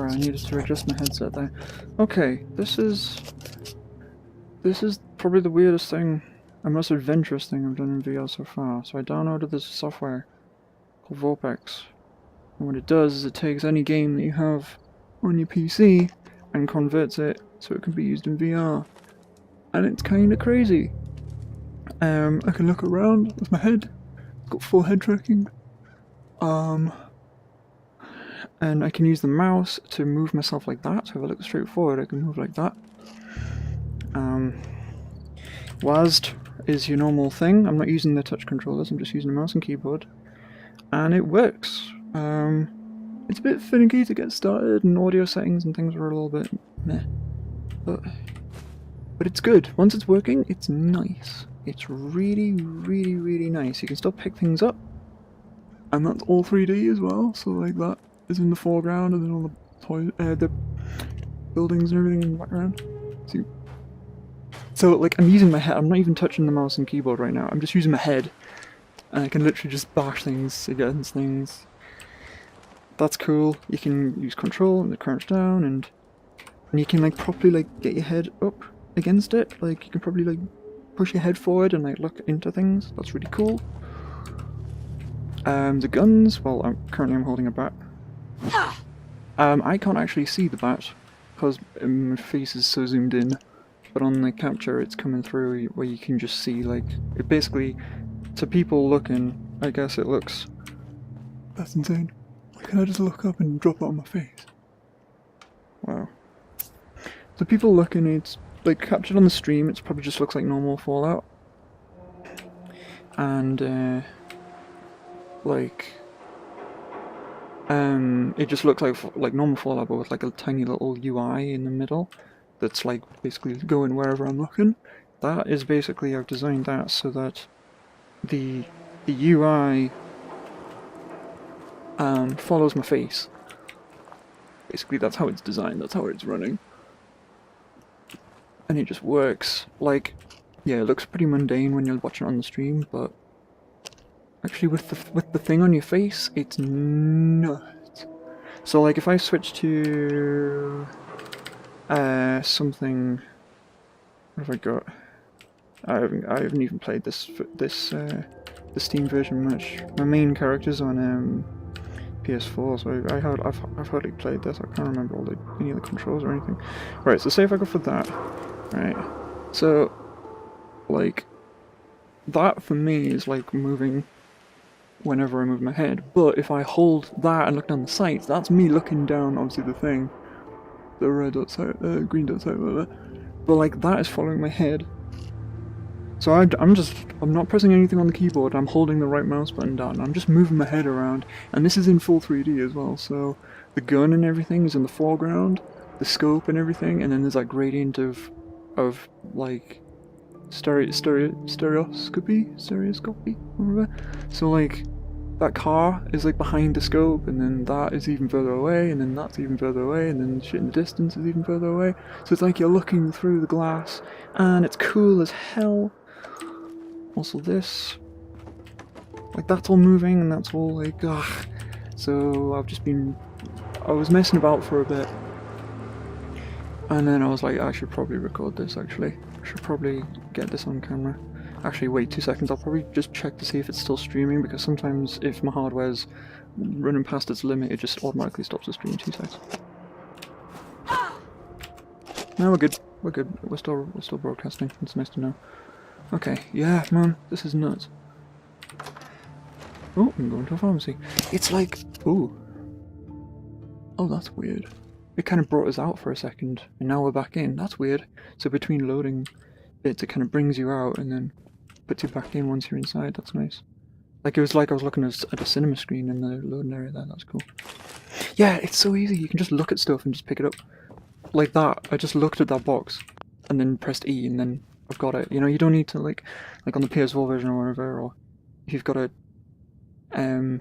Right, I needed to adjust my headset there. Okay, this is probably the weirdest thing, and most adventurous thing I've done in VR so far. So I downloaded this software called VorpX, and what it does is it takes any game that you have on your PC and converts it so it can be used in VR. And it's kind of crazy. I can look around with my head. It's got full head tracking. And I can use the mouse to move myself like that. So if I look straight forward, I can move like that. WASD is your normal thing. I'm not using the touch controllers, I'm just using the mouse and keyboard. And it works. It's a bit finicky to get started, and audio settings and things are a little bit meh. But it's good. Once it's working, it's nice. It's really, really, really nice. You can still pick things up. And that's all 3D as well, so like that is in the foreground, and then all the buildings and everything in the background. So like I'm using my head, I'm not even touching the mouse and keyboard right now, I'm just using my head. And I can literally just bash things against things. That's cool. You can use control and crouch down, and you can like properly like get your head up against it. Like you can probably like push your head forward and like look into things. That's really cool. The guns, well currently I'm holding a bat. I can't actually see the bat because my face is so zoomed in, but on the capture it's coming through where you can just see like, it basically, to people looking, I guess it looks... That's insane. Why can't I just look up and drop it on my face? Wow. To people looking, it's like captured on the stream, it probably just looks like normal Fallout. And it just looks like normal Fallout, but with like a tiny little UI in the middle that's like basically going wherever I'm looking. That is basically, I've designed that so that the UI follows my face. Basically that's how it's designed, that's how it's running. And it just works. Like, yeah, it looks pretty mundane when you're watching it on the stream, but actually with the thing on your face, it's nuts. So like if I switch to something, what have I got? I haven't even played the Steam version much. My main character's on PS4, so I've hardly played this. I can't remember any of the controls or anything. Right, so say if I go for that, right? So like that for me is like moving whenever I move my head. But if I hold that and look down the sights, that's me looking down, obviously the thing, the red dot's out, green dot's out, whatever. But like that is following my head. So I'm not pressing anything on the keyboard, I'm holding the right mouse button down, I'm just moving my head around, and this is in full 3D as well, so the gun and everything is in the foreground, the scope and everything, and then there's like gradient of like stereoscopy, whatever. So like that car is like behind the scope, and then that is even further away, and then that's even further away, and then shit in the distance is even further away. So it's like you're looking through the glass, and it's cool as hell. Also this, like that's all moving, and that's all like, ugh. So I was messing about for a bit, and then I was like, I should probably record this actually. I should probably get this on camera. Actually, wait 2 seconds, I'll probably just check to see if it's still streaming, because sometimes if my hardware's running past its limit, it just automatically stops the stream. 2 seconds. No, we're good. We're good. We're still broadcasting. It's nice to know. Okay, yeah, man, this is nuts. Oh, I'm going to a pharmacy. It's like, ooh. Oh, that's weird. It kind of brought us out for a second, and now we're back in. That's weird. So between loading bits, it kind of brings you out and then puts you back in once you're inside. That's nice. Like it was like I was looking at a cinema screen in the loading area there. That's cool. Yeah, it's so easy. You can just look at stuff and just pick it up. Like that. I just looked at that box and then pressed E and then I've got it. You know, you don't need to like on the PS4 version or whatever, or if you've got a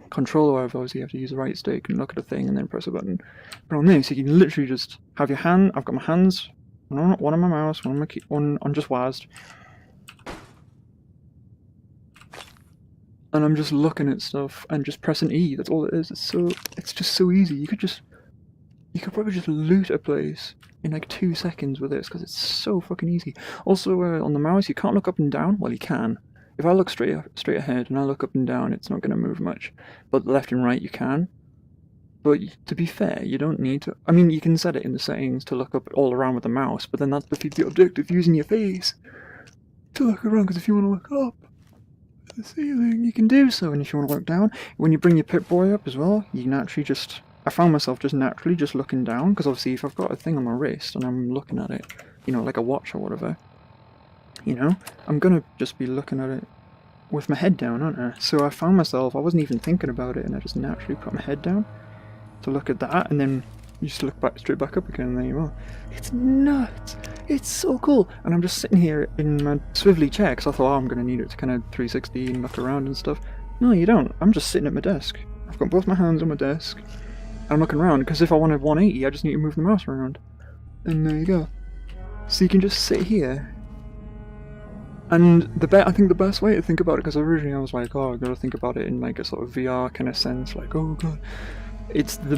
controller or whatever, obviously you have to use the right stick and look at a thing and then press a button. But on this, you can literally just have your hand. I've got my hands, one on my mouse, one on just WASD, and I'm just looking at stuff and just pressing E. That's all it is. It's just so easy. You could just You could probably just loot a place in like 2 seconds with this, because it's so fucking easy. Also, on the mouse, you can't look up and down. Well, you can. If I look straight ahead and I look up and down, it's not going to move much. But left and right, you can. But to be fair, you don't need to. I mean, you can set it in the settings to look up all around with the mouse, but then that's defeats the objective using your face to look around, because if you want to look up at the ceiling, you can do so. And if you want to look down, when you bring your Pip-Boy up as well, you can actually just... I found myself just naturally just looking down, because obviously if I've got a thing on my wrist and I'm looking at it, you know, like a watch or whatever, you know, I'm going to just be looking at it with my head down, aren't I? So I found myself, I wasn't even thinking about it, and I just naturally put my head down to look at that, and then you just look back straight back up again, and there you are. It's nuts! It's so cool! And I'm just sitting here in my swivelly chair, because I thought, oh, I'm going to need it to kind of 360 and look around and stuff. No, you don't. I'm just sitting at my desk. I've got both my hands on my desk. I'm looking around, because if I wanted 180, I just need to move the mouse around. And there you go. So you can just sit here. And I think the best way to think about it, because originally I was like, oh, I've got to think about it in like a sort of VR kind of sense, like, oh god. It's the